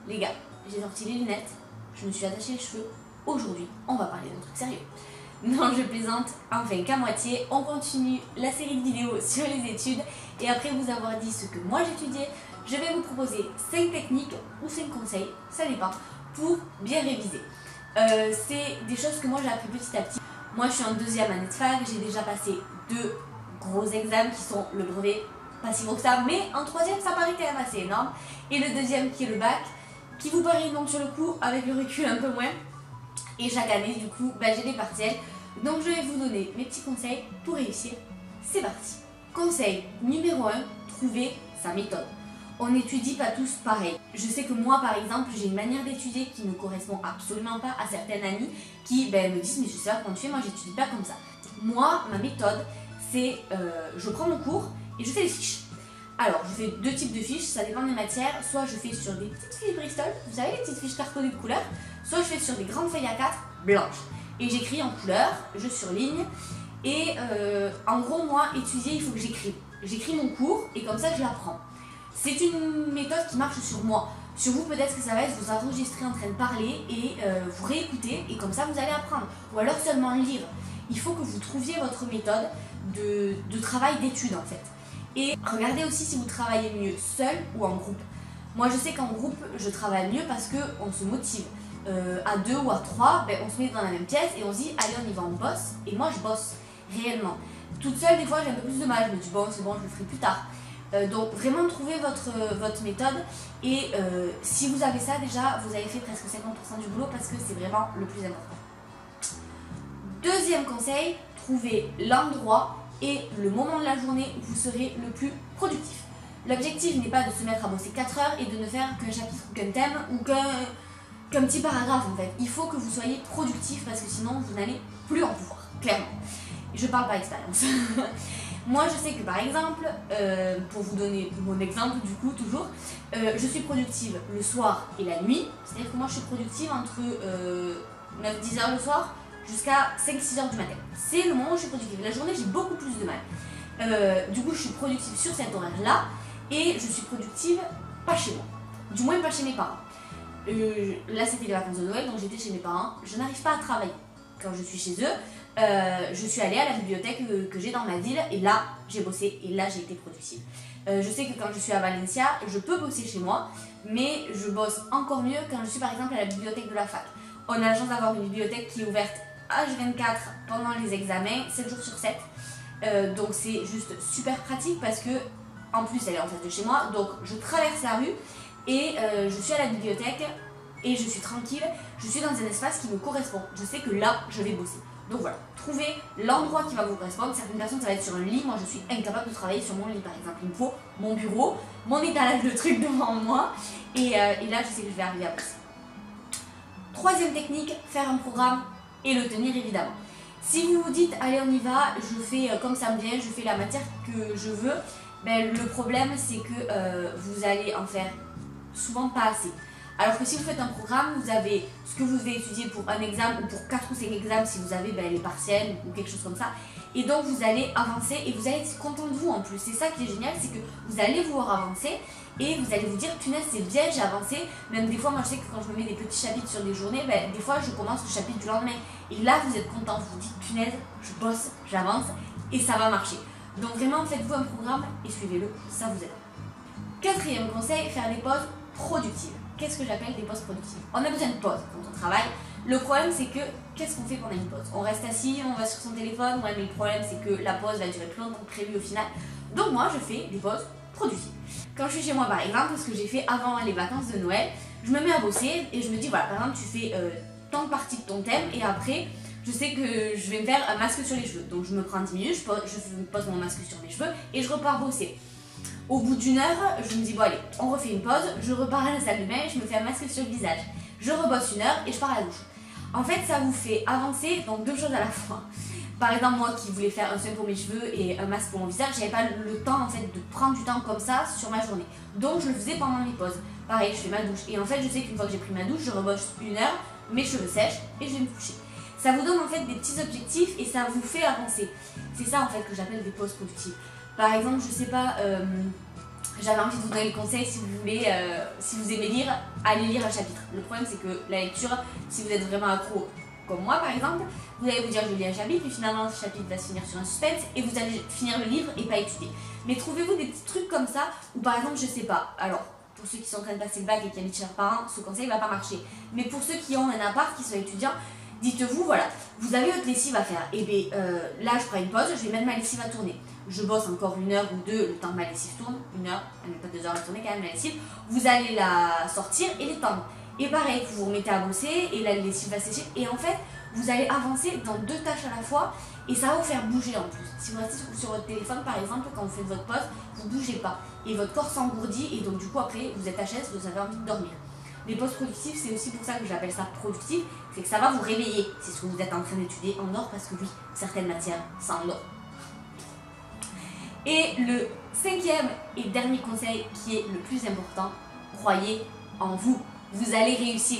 Les gars, j'ai sorti les lunettes, je me suis attaché les cheveux. Aujourd'hui, on va parler d'un truc sérieux. Non, je plaisante, enfin qu'à moitié. On continue la série de vidéos sur les études. Et après vous avoir dit ce que moi j'étudiais, je vais vous proposer 5 techniques ou 5 conseils, ça dépend, pour bien réviser. C'est des choses que moi j'ai appris petit à petit. Moi je suis en deuxième année de fac, j'ai déjà passé 2 gros examens qui sont le brevet, pas si gros que ça, mais en troisième ça paraît quand même assez énorme. Et le deuxième qui est le bac, qui vous paraît donc sur le coup, avec le recul un peu moins. Et chaque année du coup, j'ai des partiels. Donc je vais vous donner mes petits conseils pour réussir. C'est parti. Conseil numéro 1, trouver sa méthode. On n'étudie pas tous pareil. Je sais que moi par exemple, j'ai une manière d'étudier qui ne correspond absolument pas à certaines amies qui me disent mais je sais pas comment tu fais, moi j'étudie pas comme ça. Moi, ma méthode, c'est je prends mon cours et je fais des fiches. Alors, je fais 2 types de fiches, ça dépend des matières. Soit je fais sur des petites fiches Bristol, vous savez les petites fiches cartonnées de couleur, soit je fais sur des grandes feuilles A4 blanches. Et j'écris en couleur, je surligne. Et en gros, moi, étudier, il faut que j'écrive. J'écris mon cours et comme ça, je l'apprends. C'est une méthode qui marche sur moi. Sur vous, peut-être que ça va être vous enregistrer en train de parler et vous réécouter et comme ça, vous allez apprendre. Ou alors seulement lire. Il faut que vous trouviez votre méthode de travail d'étude en fait. Et regardez aussi si vous travaillez mieux seul ou en groupe. Moi je sais qu'en groupe je travaille mieux parce qu'on se motive. À 2 ou à 3, on se met dans la même pièce et on se dit allez on y va, on bosse. Et moi je bosse réellement. Toute seule des fois j'ai un peu plus de mal, je me dis bon c'est bon je le ferai plus tard. Donc vraiment trouvez votre méthode et si vous avez ça déjà vous avez fait presque 50% du boulot parce que c'est vraiment le plus important. Deuxième conseil, trouvez l'endroit et le moment de la journée où vous serez le plus productif. L'objectif n'est pas de se mettre à bosser 4 heures et de ne faire qu'un chapitre ou qu'un thème ou qu'un petit paragraphe en fait. Il faut que vous soyez productif parce que sinon vous n'allez plus en pouvoir, clairement. Je parle par expérience. Moi je sais que par exemple, pour vous donner mon exemple du coup toujours, je suis productive le soir et la nuit. C'est-à-dire que moi je suis productive entre 9-10 heures le soir jusqu'à 5-6 heures du matin. C'est le moment où je suis productive. La journée, j'ai beaucoup plus de mal. Du coup, je suis productive sur cet horaire-là et je suis productive pas chez moi. Du moins, pas chez mes parents. Là, c'était les vacances de Noël, donc j'étais chez mes parents. Je n'arrive pas à travailler quand je suis chez eux. Je suis allée à la bibliothèque que j'ai dans ma ville et là, j'ai bossé et là, j'ai été productive. Je sais que quand je suis à Valencia, je peux bosser chez moi, mais je bosse encore mieux quand je suis par exemple à la bibliothèque de la fac. On a la chance d'avoir une bibliothèque qui est ouverte H24 pendant les examens, 7 jours sur 7. Donc c'est juste super pratique parce que, en plus elle est en face de chez moi, donc je traverse la rue et je suis à la bibliothèque et je suis tranquille, je suis dans un espace qui me correspond. Je sais que là, je vais bosser. Donc voilà, trouvez l'endroit qui va vous correspondre. Certaines personnes, ça va être sur un lit. Moi, je suis incapable de travailler sur mon lit, par exemple. Il me faut mon bureau, mon étalage de trucs devant moi et là, je sais que je vais arriver à bosser. Troisième technique, faire un programme et le tenir évidemment. Si vous vous dites allez on y va, je fais comme ça me vient, je fais la matière que je veux, le problème c'est que vous allez en faire souvent pas assez. Alors que si vous faites un programme, vous avez ce que vous avez étudié pour un examen ou pour 4 ou 5 examens si vous avez les partiels ou quelque chose comme ça. Et donc vous allez avancer et vous allez être content de vous en plus. C'est ça qui est génial, c'est que vous allez vous voir avancer et vous allez vous dire punaise c'est bien, j'ai avancé. Même des fois moi je sais que quand je me mets des petits chapitres sur des journées, des fois je commence le chapitre du lendemain. Et là vous êtes content, vous vous dites punaise, je bosse, j'avance et ça va marcher. Donc vraiment faites-vous un programme et suivez-le, ça vous aide. Quatrième conseil, faire des pauses productives. Qu'est-ce que j'appelle des pauses productives? On a besoin de pauses quand on travaille. Le problème c'est que, qu'est-ce qu'on fait pendant une pause? On reste assis, on va sur son téléphone, ouais mais le problème c'est que la pause va durer plus longtemps que prévu au final. Donc moi je fais des pauses productives. Quand je suis chez moi par exemple, ce que j'ai fait avant les vacances de Noël, je me mets à bosser et je me dis voilà par exemple tu fais tant de parties de ton thème et après je sais que je vais me faire un masque sur les cheveux. Donc je me prends 10 minutes, je pose mon masque sur mes cheveux et je repars bosser. Au bout d'une heure, je me dis bon allez, on refait une pause, je repars à la salle de bain, je me fais un masque sur le visage. Je rebosse une heure et je pars à la douche. En fait, ça vous fait avancer donc 2 choses à la fois. Par exemple, moi qui voulais faire un soin pour mes cheveux et un masque pour mon visage, j'avais pas le temps en fait de prendre du temps comme ça sur ma journée. Donc je le faisais pendant mes pauses. Pareil, je fais ma douche et en fait, je sais qu'une fois que j'ai pris ma douche, je rebosse une heure, mes cheveux sèchent et je vais me coucher. Ça vous donne en fait des petits objectifs et ça vous fait avancer. C'est ça en fait que j'appelle des pauses productives. Par exemple, je sais pas, j'avais envie de vous donner le conseil si vous voulez, si vous aimez lire, allez lire un chapitre. Le problème c'est que la lecture, si vous êtes vraiment accro, comme moi par exemple, vous allez vous dire je lis un chapitre, puis finalement ce chapitre va se finir sur un suspense et vous allez finir le livre et pas étudier. Mais trouvez-vous des petits trucs comme ça, ou par exemple je sais pas, alors pour ceux qui sont en train de passer le bac et qui habitent chez leurs parents, ce conseil va pas marcher. Mais pour ceux qui ont un appart, qui sont étudiants, dites-vous voilà, vous avez votre lessive à faire, et bien là je prends une pause, je vais mettre ma lessive à tourner. Je bosse encore 1 heure ou 2 le temps que ma lessive tourne, 1 heure, elle met pas 2 heures à tourner quand même la lessive, vous allez la sortir et l'étendre. Et pareil, vous vous remettez à bosser et la lessive va sécher et en fait vous allez avancer dans 2 tâches à la fois et ça va vous faire bouger en plus. Si vous restez sur votre téléphone par exemple, quand vous faites votre pause, vous bougez pas et votre corps s'engourdit et donc du coup après vous êtes HS, vous avez envie de dormir. Les pauses productives, c'est aussi pour ça que j'appelle ça productif, c'est que ça va vous réveiller. C'est ce que vous êtes en train d'étudier en or parce que oui, certaines matières, ça en or. Et le 5e et dernier conseil qui est le plus important, croyez en vous. Vous allez réussir.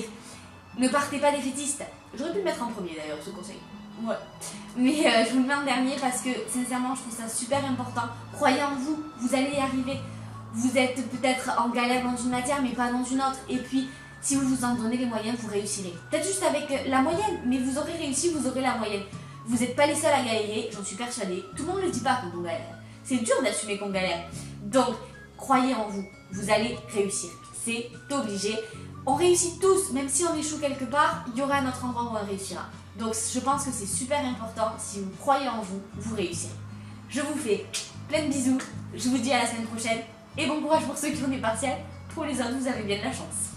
Ne partez pas défaitiste. J'aurais pu le mettre en premier d'ailleurs ce conseil. Ouais. Mais je vous le mets en dernier parce que sincèrement je trouve ça super important. Croyez en vous, vous allez y arriver. Vous êtes peut-être en galère dans une matière mais pas dans une autre. Et puis si vous vous en donnez les moyens, vous réussirez. Peut-être juste avec la moyenne, mais vous aurez réussi, vous aurez la moyenne. Vous n'êtes pas les seuls à galérer, j'en suis persuadée. Tout le monde ne le dit pas quand on galère. C'est dur d'assumer qu'on galère. Donc, croyez en vous, vous allez réussir. C'est obligé. On réussit tous, même si on échoue quelque part, il y aura un autre endroit où on réussira. Donc, je pense que c'est super important. Si vous croyez en vous, vous réussirez. Je vous fais plein de bisous. Je vous dis à la semaine prochaine. Et bon courage pour ceux qui ont des partiels. Pour les autres, vous avez bien de la chance.